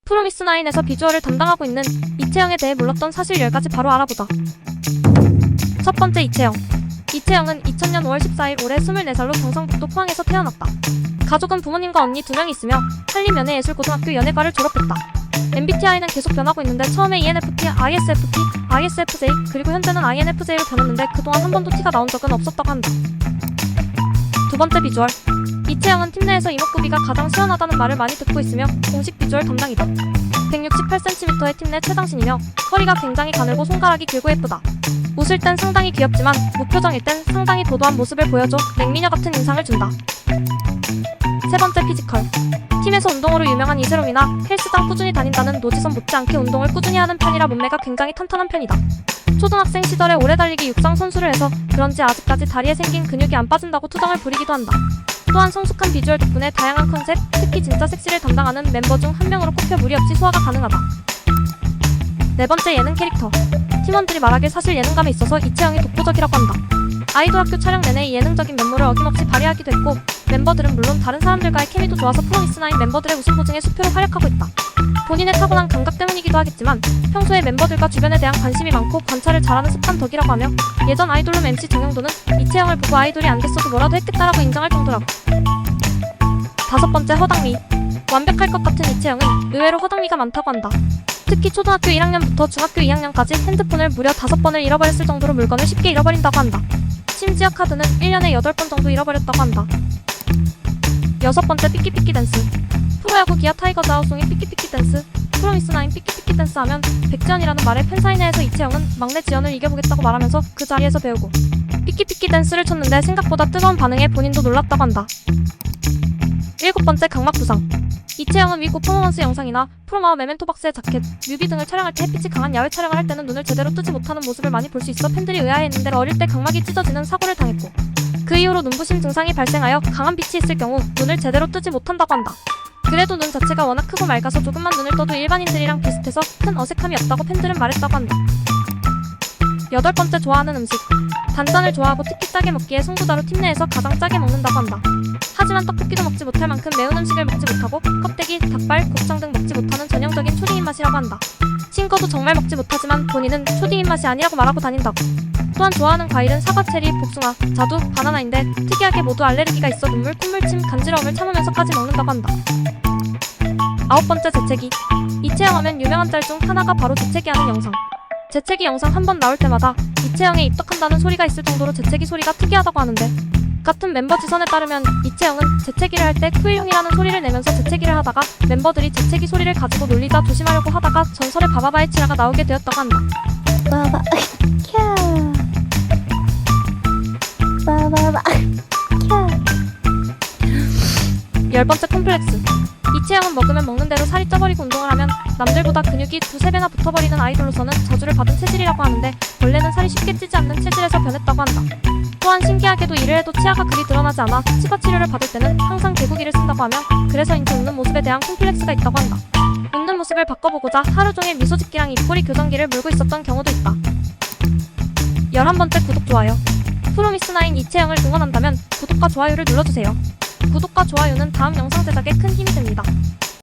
프로미스나인에서 비주얼을 담당하고 있는 이채영에 대해 몰랐던 사실 10가지 바로 알아보자. 첫 번째, 이채영. 이채영은 2000년 5월 14일 올해 24살로 경상북도 포항에서 태어났다. 가족은 부모님과 언니 2명이 있으며 한림연예예술고등학교 연예과를 졸업했다. MBTI는 계속 변하고 있는데 처음에 ENFP, ISFP, ISFJ, 그리고 현재는 INFJ로 변했는데 그동안 한 번도 T가 나온 적은 없었다고 한다. 두 번째, 비주얼. 이채영은 팀 내에서 이목구비가 가장 시원하다는 말을 많이 듣고 있으며 공식 비주얼 담당이다. 168cm의 팀 내 최장신이며 허리가 굉장히 가늘고 손가락이 길고 예쁘다. 웃을 땐 상당히 귀엽지만 무표정일 땐 상당히 도도한 모습을 보여줘 냉미녀 같은 인상을 준다. 세 번째, 피지컬. 팀에서 운동으로 유명한 이세롬이나 헬스장 꾸준히 다닌다는 노지선 못지않게 운동을 꾸준히 하는 편이라 몸매가 굉장히 탄탄한 편이다. 초등학생 시절에 오래 달리기 육상 선수를 해서 그런지 아직까지 다리에 생긴 근육이 안 빠진다고 투정을 부리기도 한다. 또한 성숙한 비주얼 덕분에 다양한 컨셉, 특히 진짜 섹시를 담당하는 멤버 중 한 명으로 꼽혀 무리 없이 소화가 가능하다. 네 번째, 예능 캐릭터. 팀원들이 말하길 사실 예능감에 있어서 이채영이 독보적이라고 한다. 아이돌 학교 촬영 내내 예능적인 면모를 어김없이 발휘하기도 했고 멤버들은 물론 다른 사람들과의 케미도 좋아서 프로미스나인 멤버들의 웃음 보증에 수표로 활약하고 있다. 본인의 타고난 감각 때문이기도 하겠지만 평소에 멤버들과 주변에 대한 관심이 많고 관찰을 잘하는 습관 덕이라고 하며 예전 아이돌룸 MC 정영도는 이채영을 보고 아이돌이 안 됐어도 뭐라도 했겠다라고 인정할 정도라고. 다섯 번째, 허당미. 완벽할 것 같은 이채영은 의외로 허당미가 많다고 한다. 특히 초등학교 1학년부터 중학교 2학년까지 핸드폰을 무려 5번을 잃어버렸을 정도로 물건을 쉽게 잃어버린다고 한다. 심지어 카드는 1년에 8번 정도 잃어버렸다고 한다. 여섯 번째, 삐끼삐끼 댄스. 프로야구 기아 타이거즈 아웃송이 삐끼삐끼 댄스, 프로미스나인 삐끼삐끼 댄스 하면 백지연이라는 말에 팬사인회에서 이채영은 막내 지연을 이겨보겠다고 말하면서 그 자리에서 배우고 삐끼삐끼 댄스를 췄는데 생각보다 뜨거운 반응에 본인도 놀랐다고 한다. 일곱 번째, 각막 부상. 이채영은 위 퍼포먼스 영상이나 프로마와 메멘토박스의 자켓, 뮤비 등을 촬영할 때 햇빛이 강한 야외 촬영을 할 때는 눈을 제대로 뜨지 못하는 모습을 많이 볼 수 있어 팬들이 의아해했는데 어릴 때 각막이 찢어지는 사고를 당했고 그 이후로 눈부심 증상이 발생하여 강한 빛이 있을 경우 눈을 제대로 뜨지 못한다고 한다. 그래도 눈 자체가 워낙 크고 맑아서 조금만 눈을 떠도 일반인들이랑 비슷해서 큰 어색함이 없다고 팬들은 말했다고 한다. 여덟 번째, 좋아하는 음식. 단짠을 좋아하고 특히 짜게 먹기에 승부자로 팀 내에서 가장 짜게 먹는다고 한다. 하지만 떡볶이도 먹지 못할 만큼 매운 음식을 먹지 못하고 껍데기, 닭발, 곱창 등 먹지 못하는 전형적인 초딩 입맛이라고 한다. 친구도 정말 먹지 못하지만 본인은 초딩 입맛이 아니라고 말하고 다닌다고. 또한 좋아하는 과일은 사과, 체리, 복숭아, 자두, 바나나인데 특이하게 모두 알레르기가 있어 눈물, 콧물침, 간지러움을 참으면서까지 먹는다고 한다. 아홉 번째, 재채기. 이채영 하면 유명한 짤 중 하나가 바로 재채기 하는 영상. 재채기 영상 한 번 나올 때마다 이채영에 입덕한다는 소리가 있을 정도로 재채기 소리가 특이하다고 하는데 같은 멤버 지선에 따르면 이채영은 재채기를 할 때 쿠일형이라는 소리를 내면서 재채기를 하다가 멤버들이 재채기 소리를 가지고 놀리다 조심하려고 하다가 전설의 바바바의 치라가 나오게 되었다고 한다. 바바 캬 바바바 캬. 열 번째, 콤플렉스. 이채영은 먹으면 먹는 대로 살이 쪄버리고 운동을 하면 남들보다 근육이 2~3배나 붙어버리는 아이돌로서는 저주를 받은 체질이라고 하는데 원래는 살이 쉽게 찌지 않는 체질에서 변했다고 한다. 또한 신기하게도 일을 해도 치아가 그리 드러나지 않아 치과 치료를 받을 때는 항상 개구기를 쓴다고 하며 그래서인지 웃는 모습에 대한 콤플렉스가 있다고 한다. 웃는 모습을 바꿔보고자 하루 종일 미소짓기랑 입꼬리 교정기를 물고 있었던 경우도 있다. 11번째, 구독, 좋아요. 프로미스나인 이채영을 응원한다면 구독과 좋아요를 눌러주세요. 구독과 좋아요는 다음 영상 제작에 큰 힘이 됩니다.